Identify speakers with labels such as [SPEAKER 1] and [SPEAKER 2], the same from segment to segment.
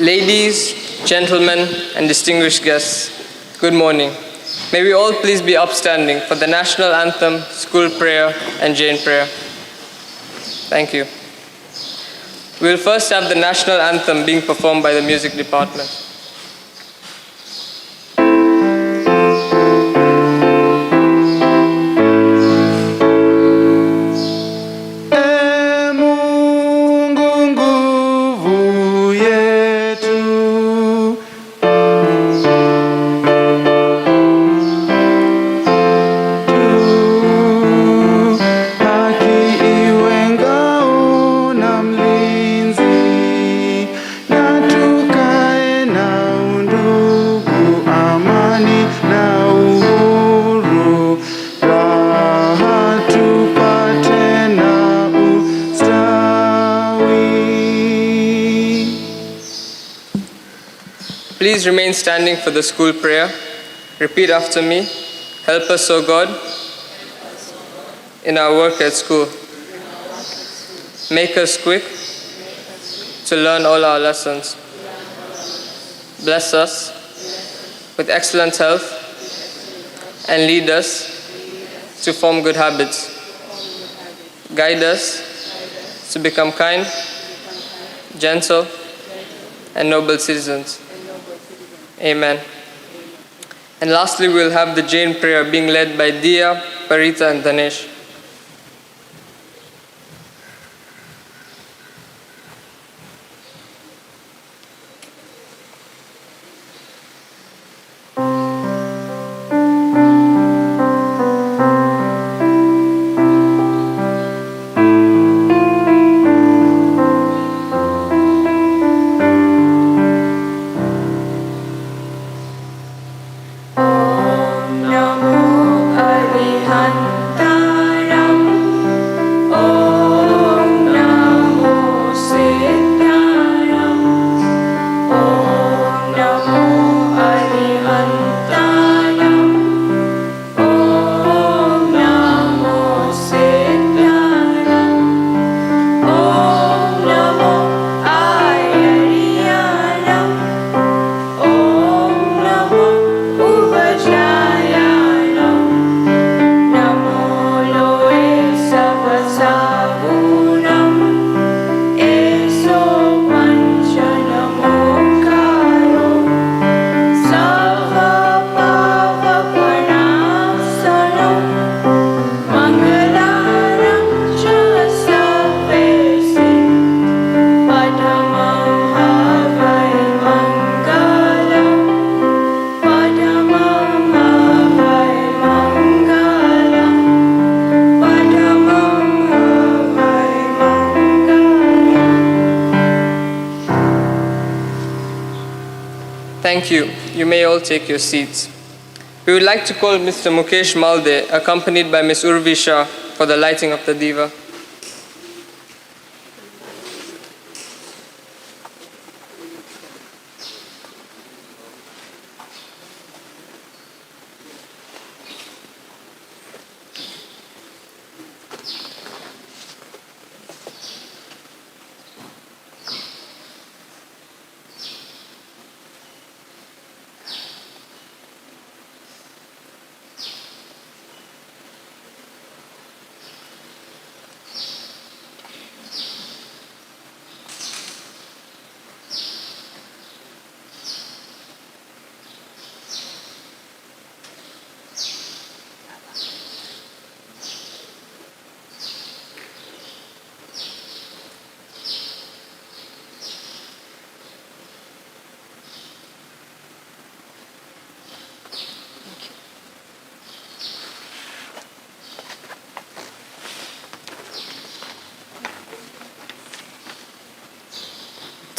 [SPEAKER 1] Ladies, gentlemen, and distinguished guests, good morning. May we all please be upstanding for the national anthem, school prayer, and Jain prayer. Thank you. We will first have the national anthem being performed by the music department. Please remain standing for the school prayer. Repeat after me. Help us, O God, in our work at school. Make us quick to learn all our lessons. Bless us with excellent health and lead us to form good habits. Guide us to become kind, gentle, and noble citizens. Amen. And lastly, we'll have the Jain prayer being led by Dia, Parita, and Danesh. Thank you. You may all take your seats. We would like to call Mr. Mukesh Malde, accompanied by Ms. Urvi Shah, for the lighting of the Diva.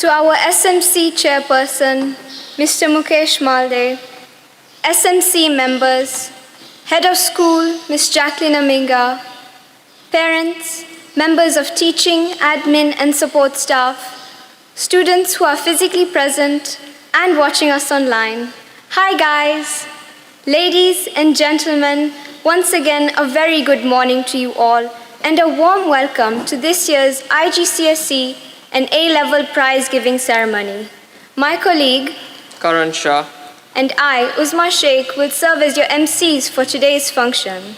[SPEAKER 2] To our SMC chairperson, Mr. Mukesh Malde, SMC members, head of school, Ms. Jacqueline Aminga, parents, members of teaching, admin, and support staff, students who are physically present and watching us online. Hi guys, ladies and gentlemen, once again a very good morning to you all and a warm welcome to this year's IGCSE and A-level prize-giving ceremony. My colleague,
[SPEAKER 1] Karan Shah,
[SPEAKER 2] and I, Uzma Sheikh, will serve as your MCs for today's function.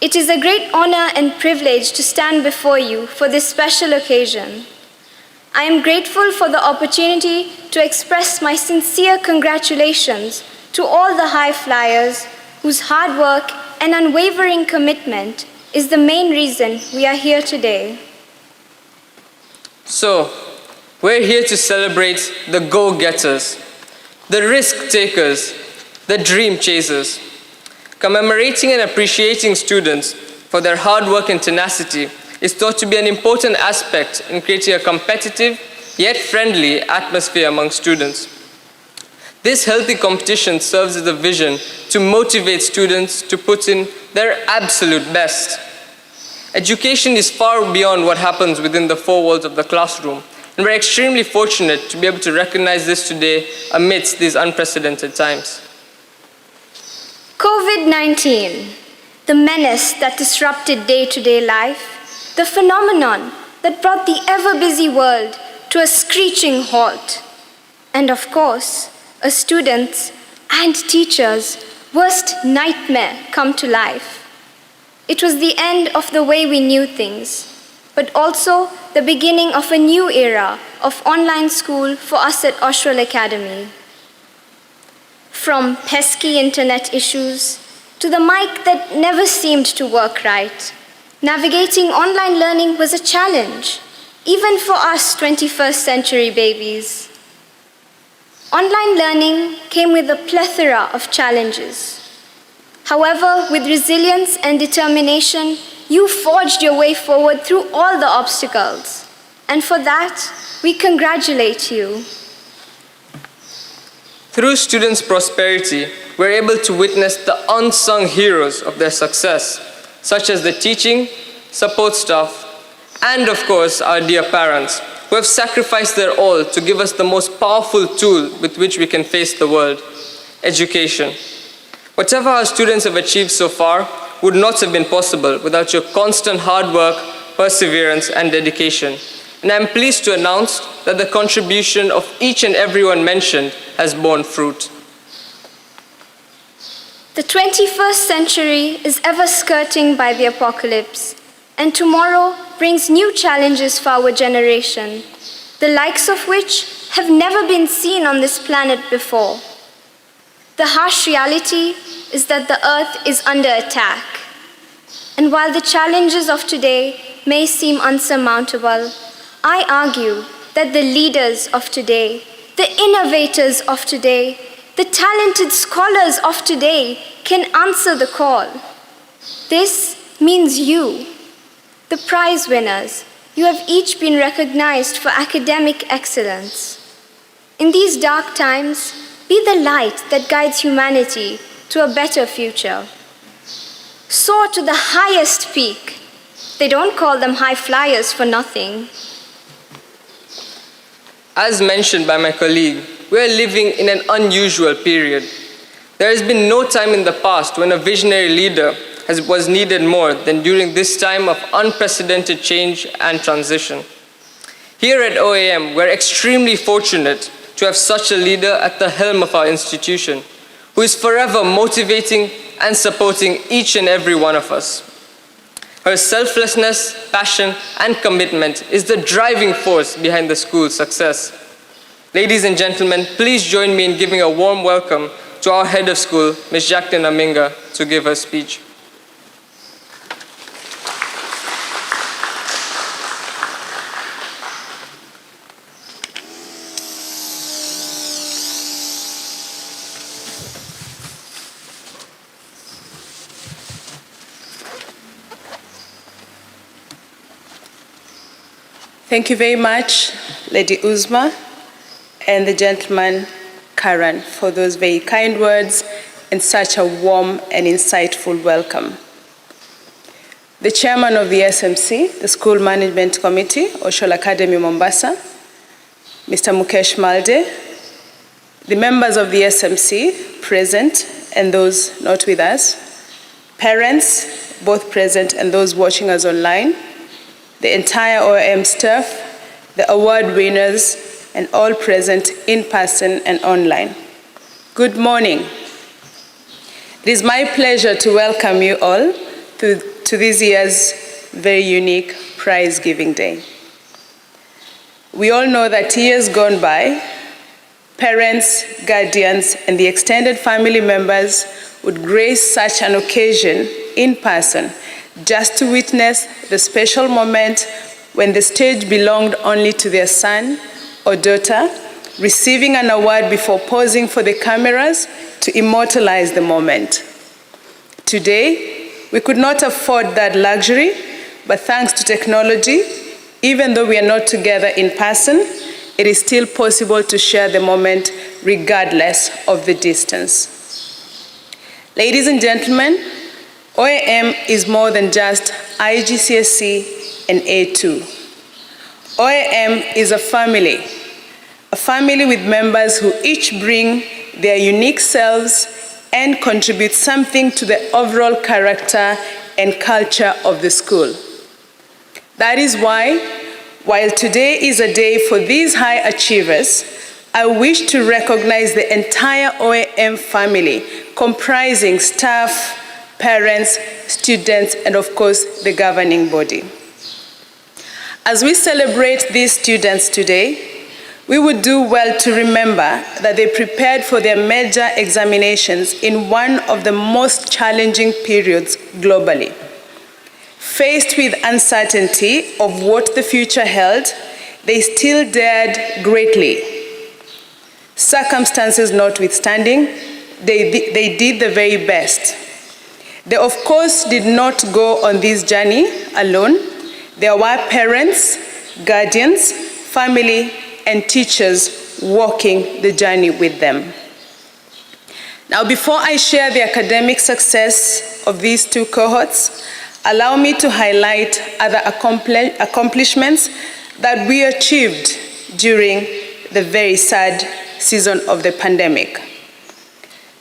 [SPEAKER 2] It is a great honor and privilege to stand before you for this special occasion. I am grateful for the opportunity to express my sincere congratulations to all the high flyers whose hard work and unwavering commitment is the main reason we are here today.
[SPEAKER 1] So, we're here to celebrate the go-getters, the risk-takers, the dream chasers. Commemorating and appreciating students for their hard work and tenacity is thought to be an important aspect in creating a competitive yet friendly atmosphere among students. This healthy competition serves as a vision to motivate students to put in their absolute best. Education is far beyond what happens within the four walls of the classroom, and we're extremely fortunate to be able to recognize this today amidst these unprecedented times.
[SPEAKER 2] COVID-19, the menace that disrupted day-to-day life, the phenomenon that brought the ever-busy world to a screeching halt, and of course, a student's and teacher's worst nightmare come to life. It was the end of the way we knew things, but also the beginning of a new era of online school for us at Oshwal Academy. From pesky internet issues to the mic that never seemed to work right, navigating online learning was a challenge, even for us 21st century babies. Online learning came with a plethora of challenges. However, with resilience and determination, you forged your way forward through all the obstacles. And for that, we congratulate you.
[SPEAKER 1] Through students' prosperity, we're able to witness the unsung heroes of their success, such as the teaching, support staff, and of course, our dear parents, who have sacrificed their all to give us the most powerful tool with which we can face the world, education. Whatever our students have achieved so far would not have been possible without your constant hard work, perseverance, and dedication. And I'm pleased to announce that the contribution of each and everyone mentioned has borne fruit.
[SPEAKER 2] The 21st century is ever skirting by the apocalypse, and tomorrow brings new challenges for our generation, the likes of which have never been seen on this planet before. The harsh reality is that the earth is under attack. And while the challenges of today may seem unsurmountable, I argue that the leaders of today, the innovators of today, the talented scholars of today can answer the call. This means you, the prize winners. You have each been recognized for academic excellence. In these dark times, be the light that guides humanity to a better future. Soar to the highest peak. They don't call them high flyers for nothing.
[SPEAKER 1] As mentioned by my colleague, we are living in an unusual period. There has been no time in the past when a visionary leader was needed more than during this time of unprecedented change and transition. Here at OAM, we're extremely fortunate to have such a leader at the helm of our institution, who is forever motivating and supporting each and every one of us. Her selflessness, passion, and commitment is the driving force behind the school's success. Ladies and gentlemen, please join me in giving a warm welcome to our head of school, Ms. Jacqueline Aminga, to give her speech.
[SPEAKER 3] Thank you very much, Lady Uzma and the gentleman, Karan, for those very kind words and such a warm and insightful welcome. The chairman of the SMC, the School Management Committee, Oshwal Academy, Mombasa, Mr. Mukesh Malde, the members of the SMC present and those not with us, parents, both present and those watching us online, the entire OAM staff, the award winners, and all present in person and online. Good morning. It is my pleasure to welcome you all to this year's very unique prize-giving day. We all know that years gone by, parents, guardians, and the extended family members would grace such an occasion in person just to witness the special moment when the stage belonged only to their son or daughter, receiving an award before posing for the cameras to immortalize the moment. Today, we could not afford that luxury, but thanks to technology, even though we are not together in person, it is still possible to share the moment regardless of the distance. Ladies and gentlemen, OAM is more than just IGCSE and A2. OAM is a family with members who each bring their unique selves and contribute something to the overall character and culture of the school. That is why, while today is a day for these high achievers, I wish to recognize the entire OAM family, comprising staff, parents, students, and of course, the governing body. As we celebrate these students today, we would do well to remember that they prepared for their major examinations in one of the most challenging periods globally. Faced with uncertainty of what the future held, they still dared greatly. Circumstances notwithstanding, they did the very best. They, of course, did not go on this journey alone. There were parents, guardians, family, and teachers walking the journey with them. Now, before I share the academic success of these two cohorts, allow me to highlight other accomplishments that we achieved during the very sad season of the pandemic.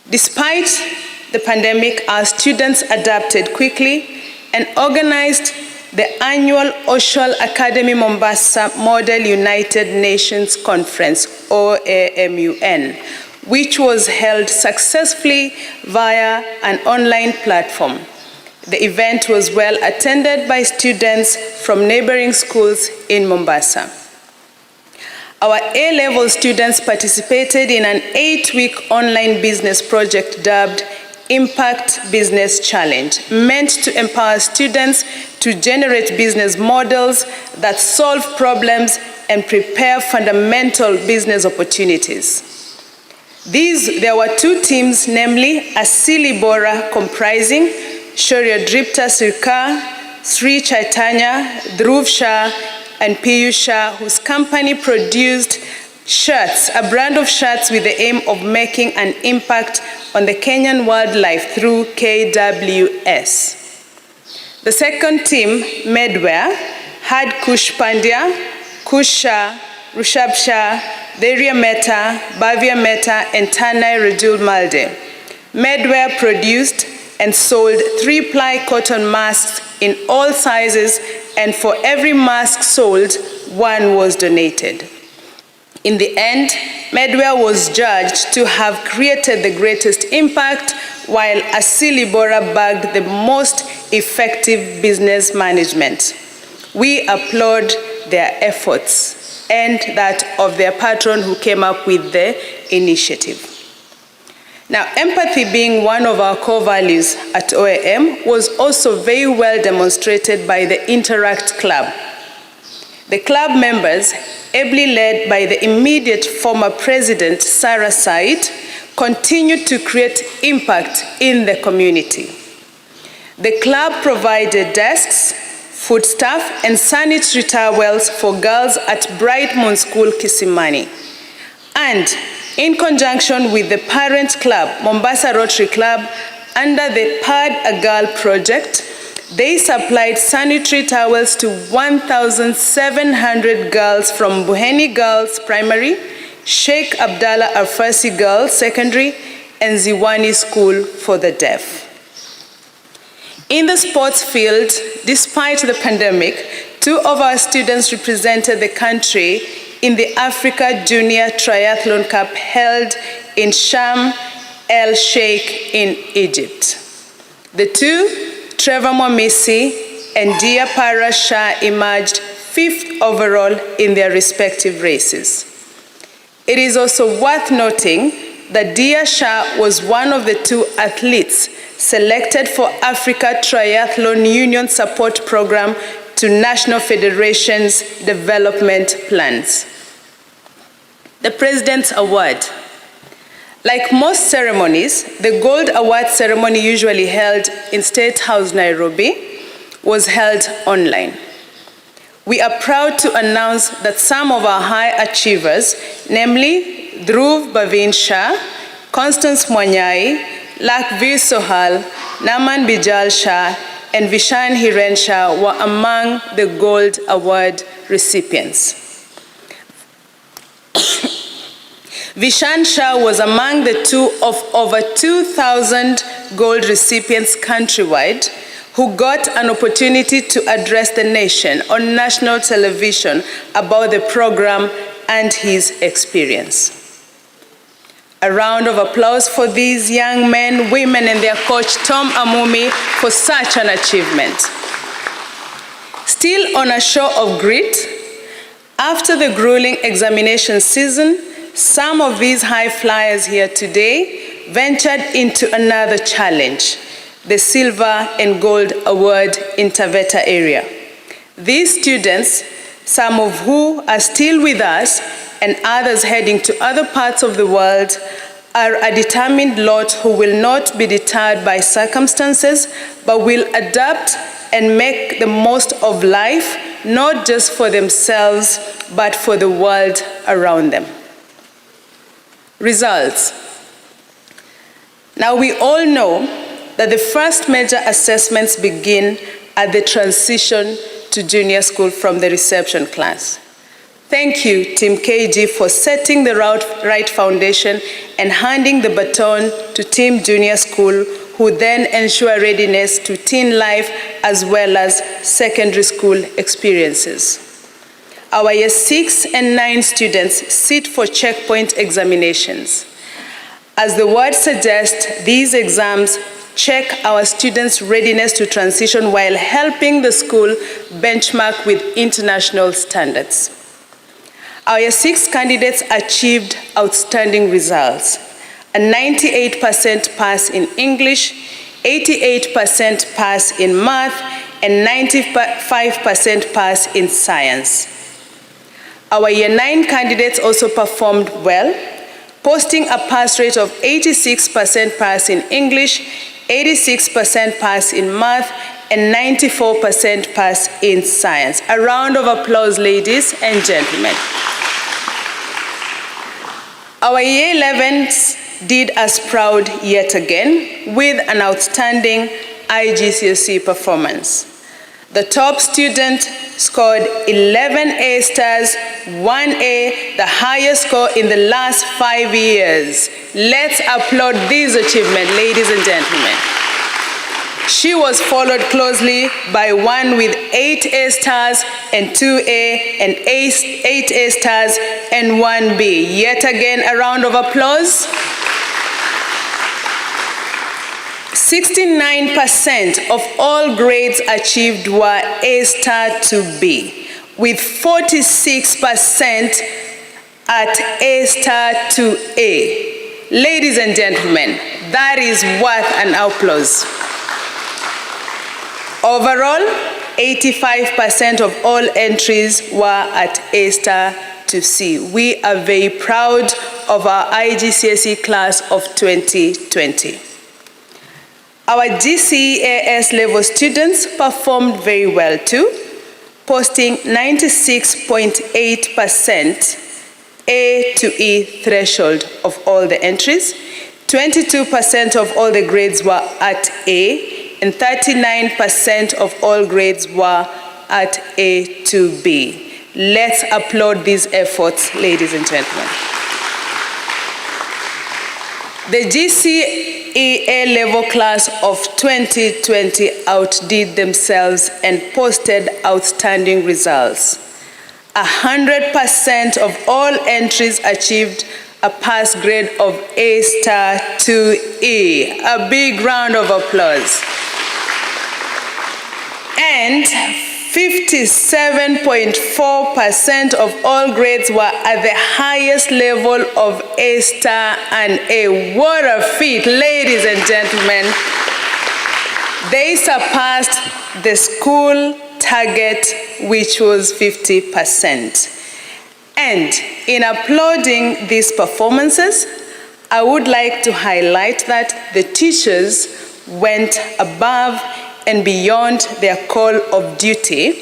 [SPEAKER 3] Despite the pandemic, our students adapted quickly and organized the annual Oshwal Academy Mombasa Model United Nations Conference, OAMUN, which was held successfully via an online platform. The event was well attended by students from neighboring schools in Mombasa. Our A-level students participated in an 8-week online business project dubbed Impact Business Challenge, meant to empower students to generate business models that solve problems and prepare fundamental business opportunities. There were two teams, namely Asili Bora, comprising Shaurya Dripta Sirkar, Sri Chaitanya, Dhruv Shah, and Piyush Shah, whose company produced shirts, a brand of shirts with the aim of making an impact on the Kenyan wildlife through KWS. The second team, Medwear, had Kush Pandya, Kush Shah, Rushabh Shah, Daria Mehta, Bhavya Mehta, and Tanai Rajul Malde. Medwear produced and sold 3-ply cotton masks in all sizes, and for every mask sold, one was donated. In the end, Medwear was judged to have created the greatest impact, while Asili Bora bagged the most effective business management. We applaud their efforts and that of their patron who came up with the initiative. Now, empathy being one of our core values at OAM was also very well demonstrated by the Interact Club. The club members, ably led by the immediate former president, Sarah Said, continued to create impact in the community. The club provided desks, foodstuff, and sanitary towels for girls at Bright Moon School, Kisimani. And in conjunction with the parent club, Mombasa Rotary Club, under the Pad a Girl project, they supplied sanitary towels to 1,700 girls from Buheni Girls Primary, Sheikh Abdallah Arfasi Girls Secondary, and Ziwani School for the Deaf. In the sports field, despite the pandemic, 2 of our students represented the country in the Africa Junior Triathlon Cup held in Sharm el Sheikh in Egypt. The two, Trevor Momisi and Dia Para Shah, emerged 5th overall in their respective races. It is also worth noting that Dia Shah was one of the 2 athletes selected for Africa Triathlon Union Support Program to National Federation's development plans. The President's Award. Like most ceremonies, the Gold Award ceremony usually held in State House, Nairobi, was held online. We are proud to announce that some of our high achievers, namely Dhruv Bhavin Shah, Constance Mwanyai, Lakvir Sohal, Naman Bijal Shah, and Vishan Hiren Shah were among the Gold Award recipients. Vishan Shah was among the 2 of over 2,000 gold recipients countrywide who got an opportunity to address the nation on national television about the program and his experience. A round of applause for these young men, women, and their coach, Tom Amumi, for such an achievement. Still on a show of grit, after the grueling examination season, some of these high flyers here today ventured into another challenge, the Silver and Gold Award in Taveta area. These students, some of who are still with us and others heading to other parts of the world, are a determined lot who will not be deterred by circumstances, but will adapt and make the most of life, not just for themselves, but for the world around them. Results. Now, we all know that the first major assessments begin at the transition to junior school from the reception class. Thank you, Team KG, for setting the right foundation and handing the baton to Team Junior School, who then ensure readiness to teen life as well as secondary school experiences. Our Year 6 and 9 students sit for checkpoint examinations. As the word suggests, these exams check our students' readiness to transition while helping the school benchmark with international standards. Our Year 6 candidates achieved outstanding results: a 98% pass in English, 88% pass in math, and 95% pass in science. Our Year 9 candidates also performed well, posting a pass rate of 86% pass in English, 86% pass in math, and 94% pass in science. A round of applause, ladies and gentlemen. Our Year 11s did us proud yet again with an outstanding IGCSE performance. The top student scored 11 A stars, 1 A, the highest score in the last 5 years. Let's applaud this achievement, ladies and gentlemen. She was followed closely by one with 8 A stars and 2 A, and 8 A stars and 1 B. Yet again, a round of applause. 69% of all grades achieved were A star to B, with 46% at A star to A. Ladies and gentlemen, that is worth an applause. Overall, 85% of all entries were at A star to C. We are very proud of our IGCSE class of 2020. Our GCEAS level students performed very well too, posting 96.8% A to E threshold of all the entries. 22% of all the grades were at A, and 39% of all grades were at A to B. Let's applaud these efforts, ladies and gentlemen. The GCEA level class of 2020 outdid themselves and posted outstanding results. 100% of all entries achieved a pass grade of A* to E. A big round of applause. And 57.4% of all grades were at the highest level of A* and A. What a feat, ladies and gentlemen. They surpassed the school target, which was 50%. And in applauding these performances, I would like to highlight that the teachers went above and beyond their call of duty.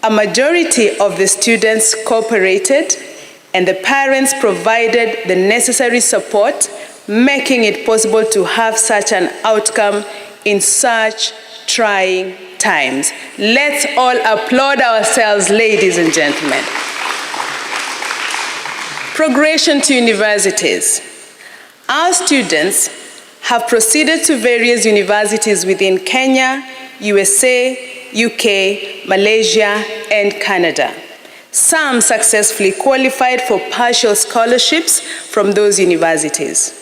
[SPEAKER 3] A majority of the students cooperated, and the parents provided the necessary support, making it possible to have such an outcome in such trying times. Let's all applaud ourselves, ladies and gentlemen. Progression to universities. Our students have proceeded to various universities within Kenya, USA, UK, Malaysia, and Canada. Some successfully qualified for partial scholarships from those universities.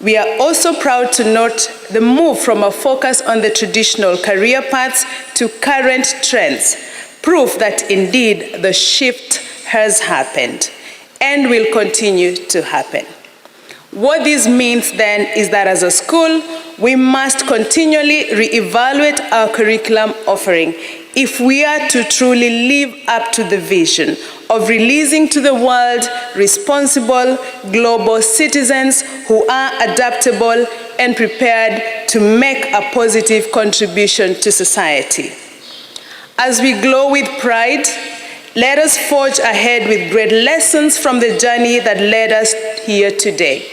[SPEAKER 3] We are also proud to note the move from a focus on the traditional career paths to current trends, proof that indeed the shift has happened and will continue to happen. What this means then is that as a school, we must continually reevaluate our curriculum offering if we are to truly live up to the vision of releasing to the world responsible global citizens who are adaptable and prepared to make a positive contribution to society. As we glow with pride, let us forge ahead with great lessons from the journey that led us here today.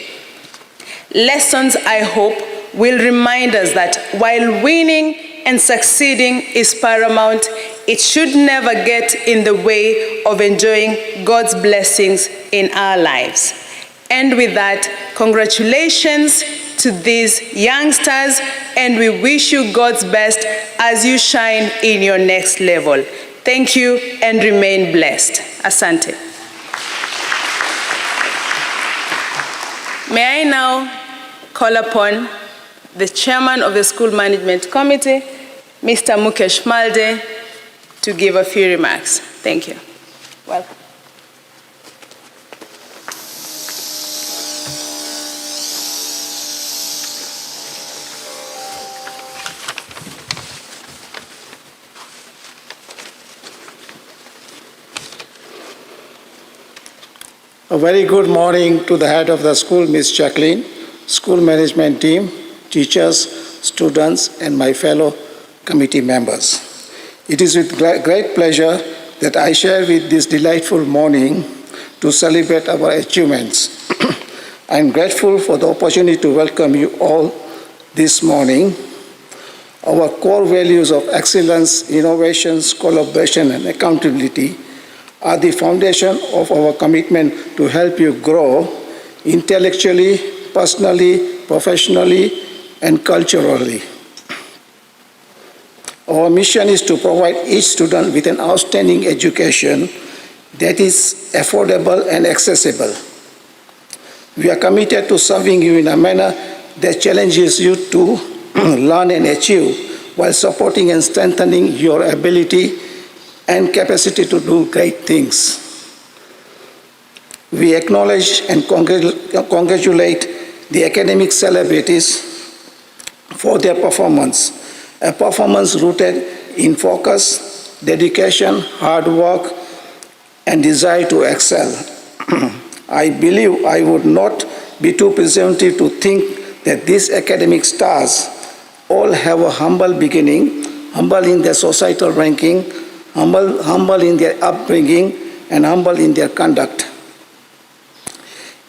[SPEAKER 3] Lessons, I hope, will remind us that while winning and succeeding is paramount, it should never get in the way of enjoying God's blessings in our lives. And with that, congratulations to these youngsters, and we wish you God's best as you shine in your next level. Thank you and remain blessed. Asante. May I now call upon the chairman of the School Management Committee, Mr. Mukesh Malde, to give a few remarks. Thank you. Welcome.
[SPEAKER 4] A very good morning to the head of the school, Ms. Jacqueline, school management team, teachers, students, and my fellow committee members. It is with great pleasure that I share with this delightful morning to celebrate our achievements. I am grateful for the opportunity to welcome you all this morning. Our core values of excellence, innovations, collaboration, and accountability are the foundation of our commitment to help you grow intellectually, personally, professionally, and culturally. Our mission is to provide each student with an outstanding education that is affordable and accessible. We are committed to serving you in a manner that challenges you to learn and achieve while supporting and strengthening your ability and capacity to do great things. We acknowledge and congratulate the academic celebrities for their performance, a performance rooted in focus, dedication, hard work, and desire to excel. I believe I would not be too presumptive to think that these academic stars all have a humble beginning, humble in their societal ranking, humble in their upbringing, and humble in their conduct.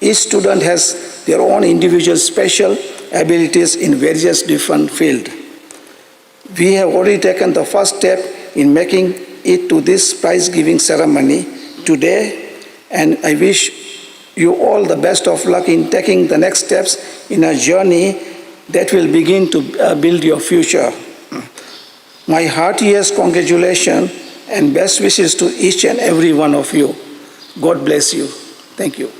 [SPEAKER 4] Each student has their own individual special abilities in various different fields. We have already taken the first step in making it to this prize-giving ceremony today, and I wish you all the best of luck in taking the next steps in a journey that will begin to build your future. My heartiest congratulations and best wishes to each and every one of you. God bless you. Thank you.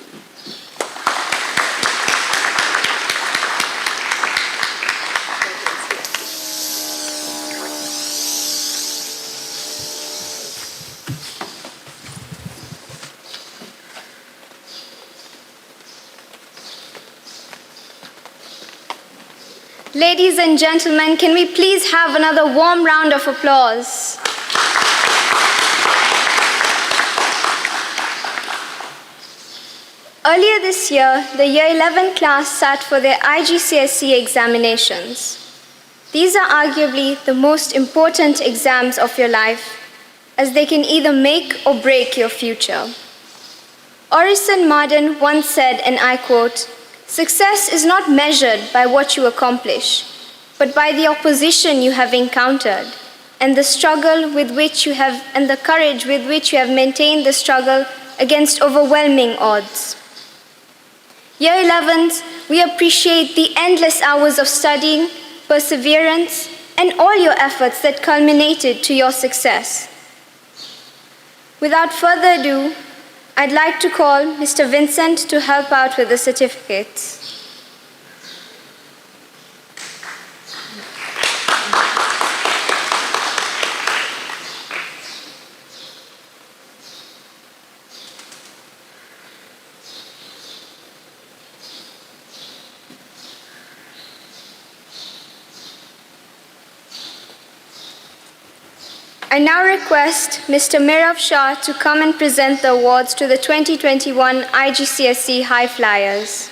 [SPEAKER 2] Ladies and gentlemen, can we please have another warm round of applause? Earlier this year, the Year 11 class sat for their IGCSE examinations. These are arguably the most important exams of your life, as they can either make or break your future. Orison Marden once said, and I quote, "Success is not measured by what you accomplish, but by the opposition you have encountered, and the struggle with which you have, and the courage with which you have maintained the struggle against overwhelming odds." Year 11s, we appreciate the endless hours of studying, perseverance, and all your efforts that culminated to your success. Without further ado, I'd like to call Mr. Vincent to help out with the certificates. I now request Mr. Mirav Shah to come and present the awards to the 2021 IGCSE High Flyers.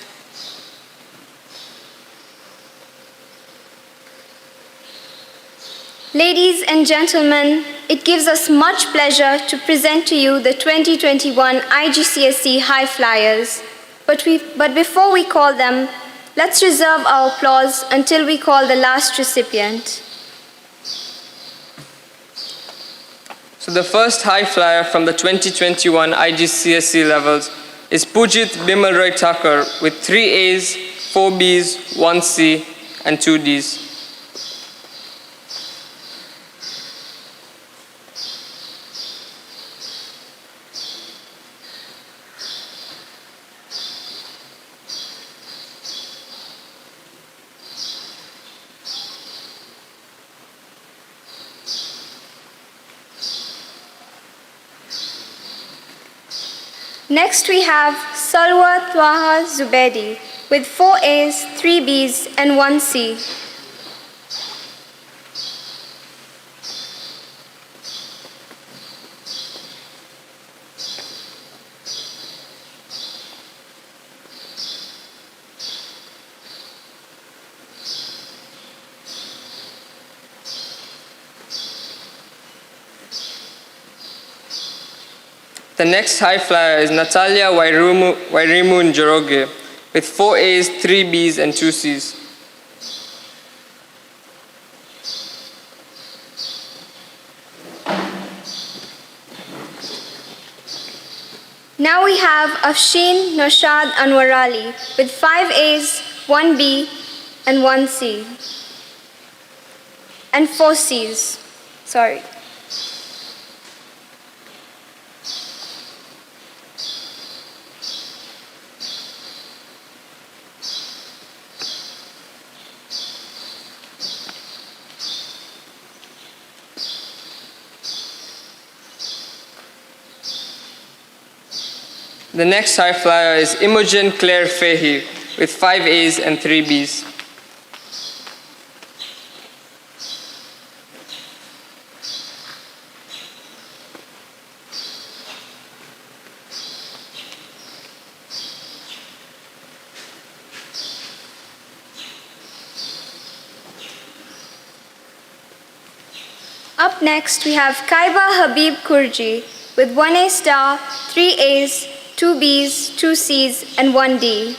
[SPEAKER 2] Ladies and gentlemen, it gives us much pleasure to present to you the 2021 IGCSE High Flyers. But before we call them, let's reserve our applause until we call the last recipient.
[SPEAKER 1] So the first high flyer from the 2021 IGCSE levels is Pujit Bimal Roy Thakur with 3 A's, 4 B's, 1 C, and 2 D's.
[SPEAKER 2] Next we have Salwa Twaha Zubedi with 4 A's, 3 B's, and 1 C.
[SPEAKER 1] The next high flyer is Natalia Wairimu Njoroge with 4 A's, 3 B's, and 2 C's.
[SPEAKER 2] Now we have Afshin Noshad Anwarali with 5 A's, 1 B, and 1 C. And 4 C's. Sorry.
[SPEAKER 1] The next high flyer is Imogen Claire Fahey with 5 A's and 3 B's.
[SPEAKER 2] Up next, we have Kaiba Habib Kurji with 1 A star, 3 A's, 2 B's, 2 C's, and 1 D.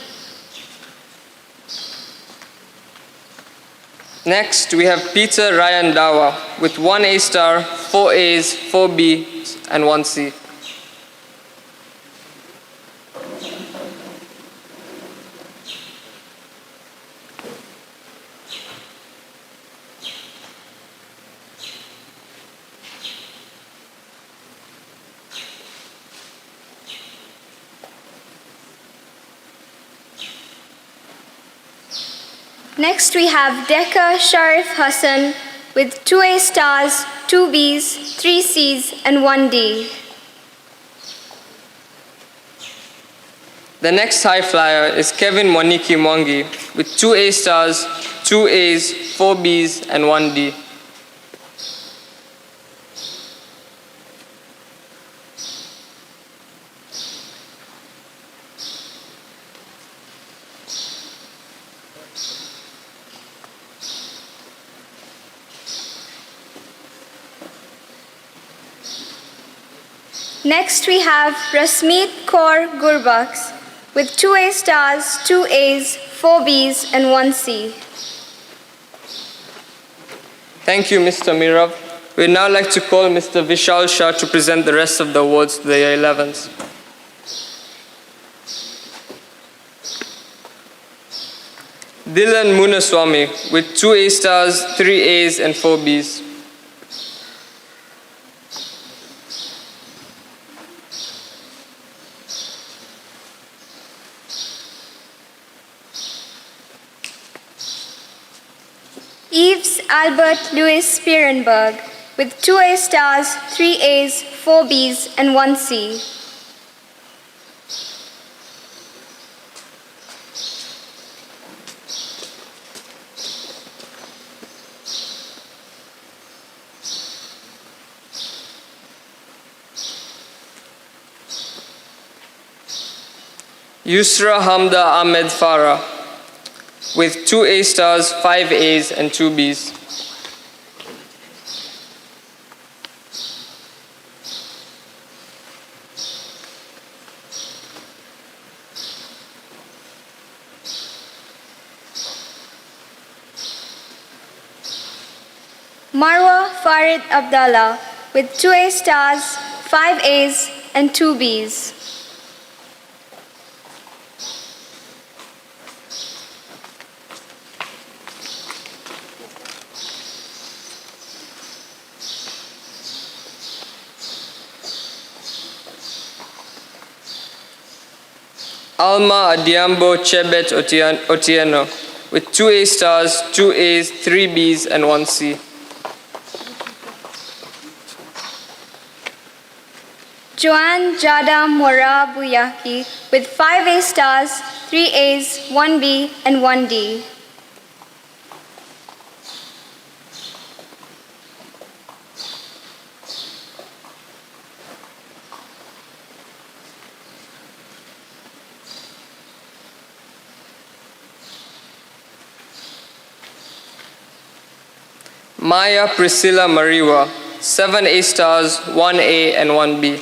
[SPEAKER 1] Next, we have Peter Ryan Dawa with 1 A star, 4 A's, 4 B's, and 1 C.
[SPEAKER 2] Next we have Decker Sharif Hassan with 2 A stars, 2 Bs, 3 Cs and 1 D.
[SPEAKER 1] The next high flyer is Kevin Moniki Mwangi with 2 A stars, 2 As, 4 Bs and 1 D.
[SPEAKER 2] Next we have Rasmeet Kaur Gurbaks with 2 A stars, 2 As, 4 Bs and 1 C.
[SPEAKER 1] Thank you, Mr. Mirav. We'd now like to call Mr. Vishal Shah to present the rest of the awards to the Year 11s. Dylan Munaswamy with 2 A stars, 3 As and 4 Bs.
[SPEAKER 2] Yves Albert Louis Spierenberg with 2 A stars, 3 As, 4 Bs and 1 C.
[SPEAKER 1] Yusra Hamda Ahmed Farah with 2 A stars, 5 As and 2 Bs.
[SPEAKER 2] Marwa Farid Abdallah with 2 A stars, 5 As and 2 Bs.
[SPEAKER 1] Alma Adiambo Chebet Otieno with 2 A stars, 2 As, 3 Bs and 1 C.
[SPEAKER 2] Joanne Jada Mora Buyaki with 5 A stars, 3 As, 1 B and 1 D.
[SPEAKER 1] Maya Priscilla Mariwa, 7 A stars, 1 A and 1 B.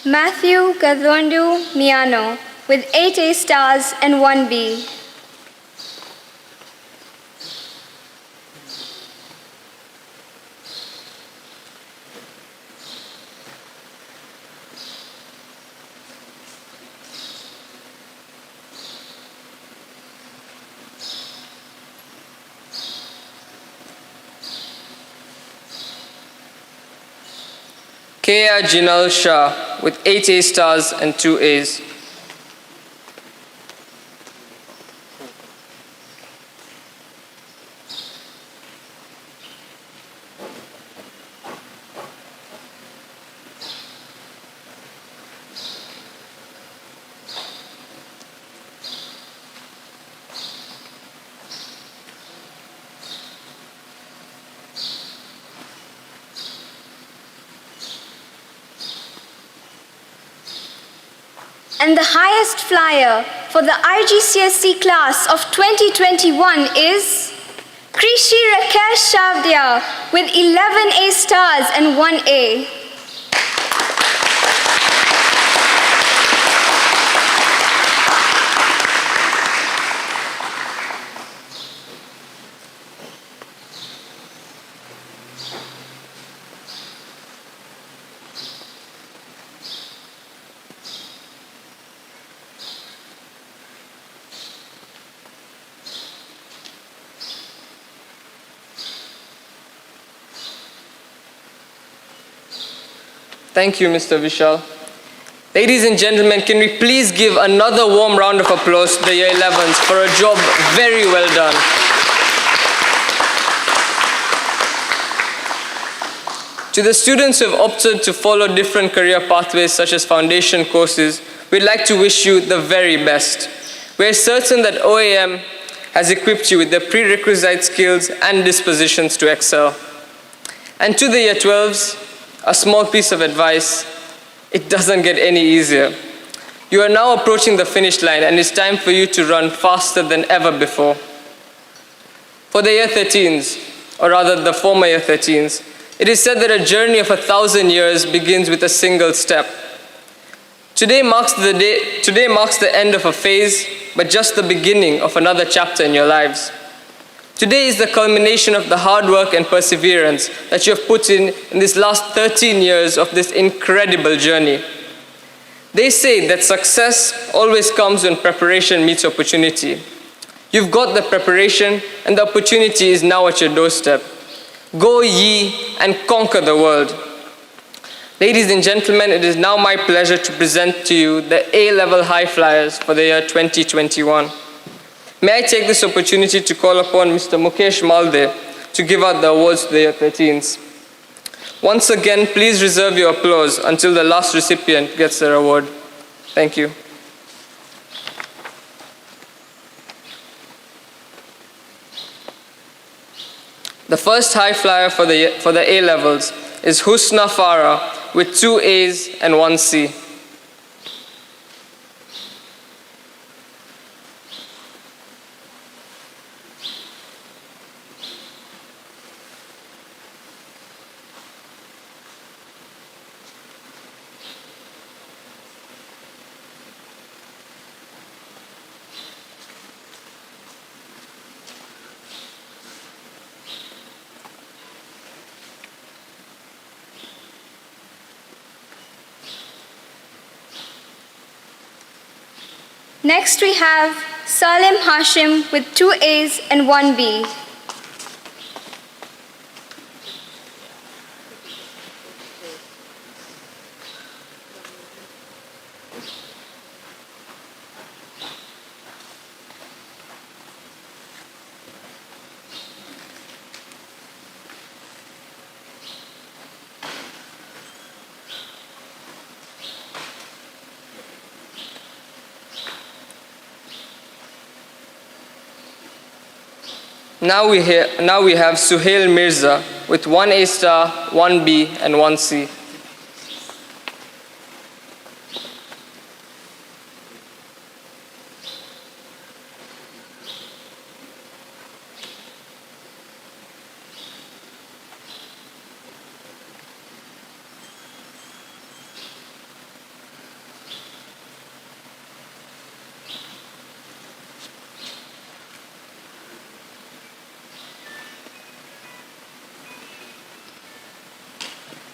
[SPEAKER 2] Matthew Gadhondu Miano with 8 A stars and 1 B.
[SPEAKER 1] Kea Jinal Shah with 8 A stars and 2 As.
[SPEAKER 2] And the highest flyer for the IGCSE class of 2021 is Krishi Rakesh Shavdia with 11 A stars and 1 A.
[SPEAKER 1] Thank you, Mr. Vishal. Ladies and gentlemen, can we please give another warm round of applause to the Year 11s for a job very well done. To the students who have opted to follow different career pathways such as foundation courses, we'd like to wish you the very best. We're certain that OAM has equipped you with the prerequisite skills and dispositions to excel. And to the Year 12s, a small piece of advice: it doesn't get any easier. You are now approaching the finish line and it's time for you to run faster than ever before. For the Year 13s, or rather the former Year 13s, it is said that a journey of 1,000 years begins with a single step. Today marks the end of a phase, but just the beginning of another chapter in your lives. Today is the culmination of the hard work and perseverance that you have put in this last 13 years of this incredible journey. They say that success always comes when preparation meets opportunity. You've got the preparation and the opportunity is now at your doorstep. Go ye and conquer the world. Ladies and gentlemen, it is now my pleasure to present to you the A-level high flyers for the year 2021. May I take this opportunity to call upon Mr. Mukesh Malde to give out the awards to the Year 13s. Once again, please reserve your applause until the last recipient gets their award. Thank you. The first high flyer for the A-levels is Husna Farah with 2 A's and 1 C.
[SPEAKER 2] Next we have Salim Hashim with 2 A's and 1 B.
[SPEAKER 1] Now we have Suhail Mirza with 1 A star, 1 B, and 1 C.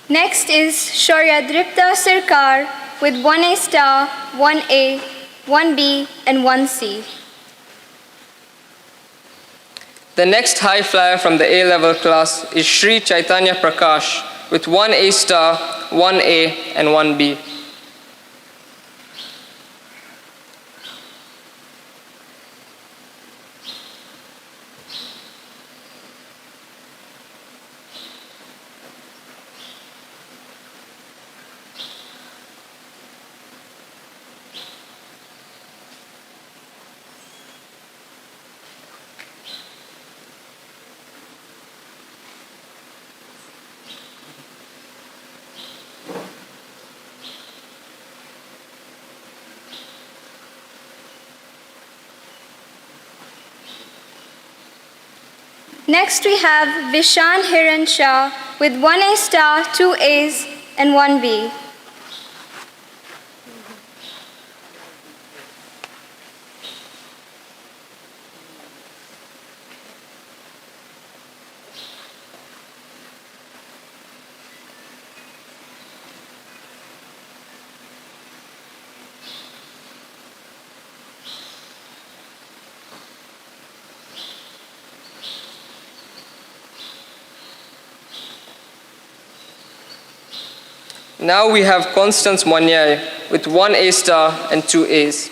[SPEAKER 2] Next is Shauryadripta Sirkar with 1 A star, 1 A, 1 B, and 1 C.
[SPEAKER 1] The next high flyer from the A-level class is Shri Chaitanya Prakash with 1 A star, 1 A, and 1 B.
[SPEAKER 2] Next we have Vishan Hiran Shah with 1 A star, 2 A's, and 1 B.
[SPEAKER 1] Now we have Constance Mwanyai with 1 A star and 2 A's.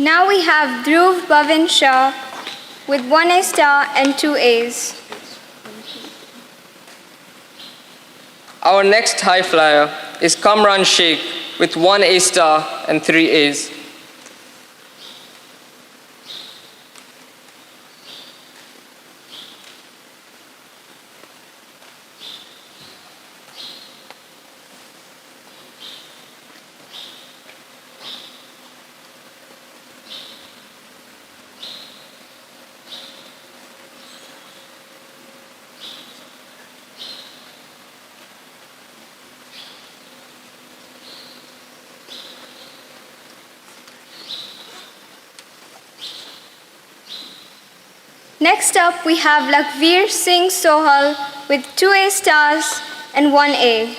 [SPEAKER 2] Now we have Dhruv Bhavin Shah with 1 A star and 2 A's.
[SPEAKER 1] Our next high flyer is Kamran Sheikh with 1 A star and 3 A's.
[SPEAKER 2] Next up, we have Lakhvir Singh Sohal with 2 A stars and 1 A.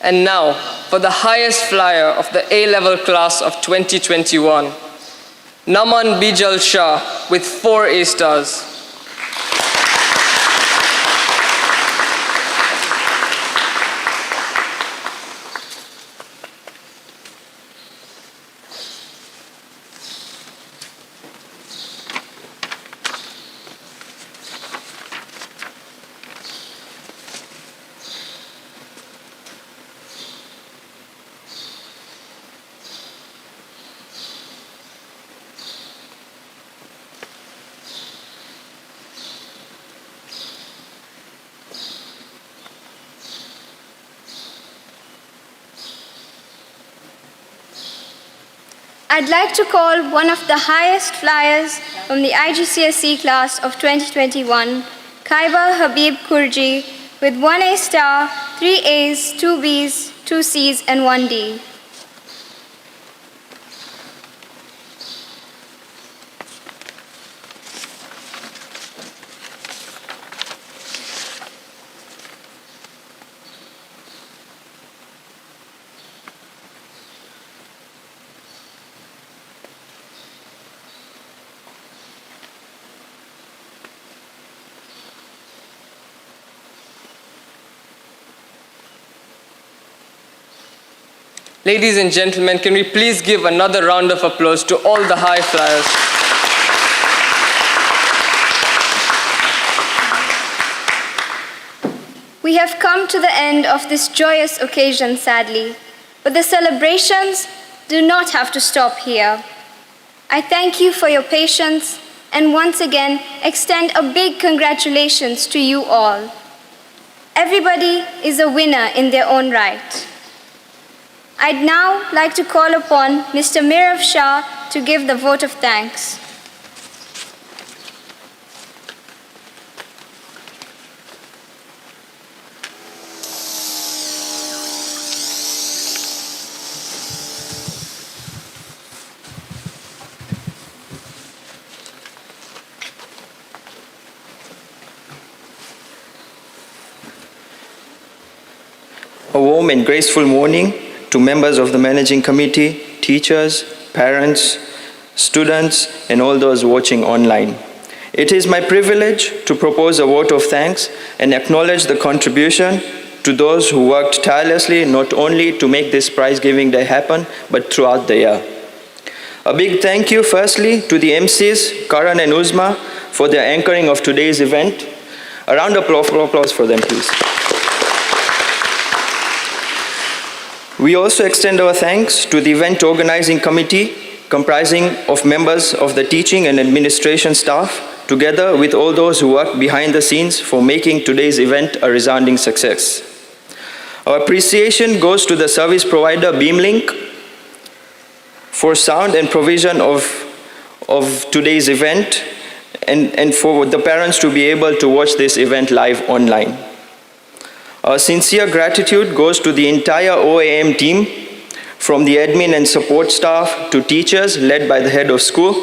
[SPEAKER 1] And now, for the highest flyer of the A-level class of 2021, Naman Bijal Shah with 4 A stars.
[SPEAKER 2] I'd like to call one of the highest flyers from the IGCSE class of 2021, Kaiba Habib Kurji, with 1 A star, 3 A's, 2 B's, 2 C's, and 1 D.
[SPEAKER 1] Ladies and gentlemen, can we please give another round of applause to all the high flyers?
[SPEAKER 2] We have come to the end of this joyous occasion, sadly, but the celebrations do not have to stop here. I thank you for your patience and once again extend a big congratulations to you all. Everybody is a winner in their own right. I'd now like to call upon Mr. Mirav Shah to give the vote of thanks.
[SPEAKER 5] A warm and graceful morning to members of the Managing Committee, teachers, parents, students, and all those watching online. It is my privilege to propose a vote of thanks and acknowledge the contribution to those who worked tirelessly not only to make this prize-giving day happen, but throughout the year. A big thank you firstly to the MCs, Karan and Uzma, for their anchoring of today's event. A round of applause for them, please. We also extend our thanks to the event organizing committee, comprising of members of the teaching and administration staff, together with all those who worked behind the scenes for making today's event a resounding success. Our appreciation goes to the service provider Beamlink for sound and provision of today's event, and for the parents to be able to watch this event live online. Our sincere gratitude goes to the entire OAM team, from the admin and support staff to teachers led by the head of school,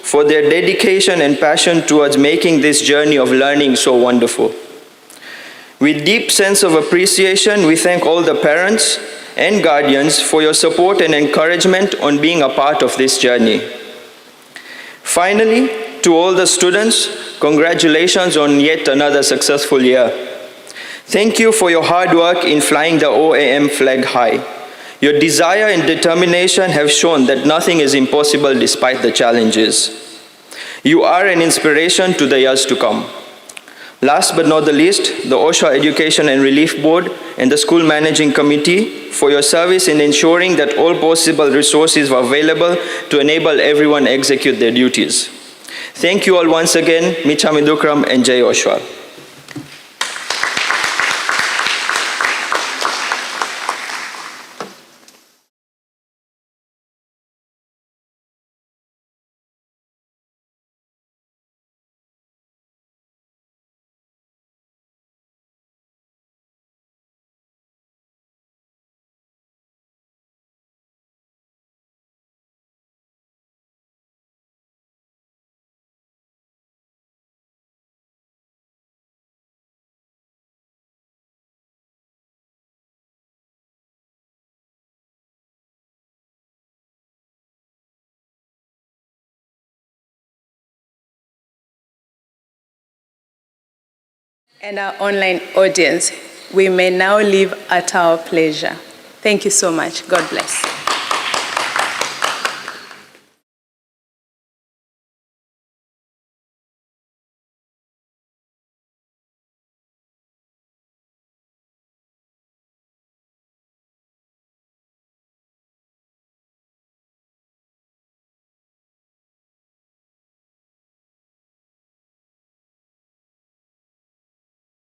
[SPEAKER 5] for their dedication and passion towards making this journey of learning so wonderful. With deep sense of appreciation, we thank all the parents and guardians for your support and encouragement on being a part of this journey. Finally, to all the students, congratulations on yet another successful year. Thank you for your hard work in flying the OAM flag high. Your desire and determination have shown that nothing is impossible despite the challenges. You are an inspiration to the years to come. Last but not the least, the Oshwal Education and Relief Board and the School Managing Committee for your service in ensuring that all possible resources were available to enable everyone execute their duties. Thank you all once again. Michamidukram and Jai Oshwal.
[SPEAKER 3] And our online audience, we may now leave at our pleasure. Thank you so much. God bless.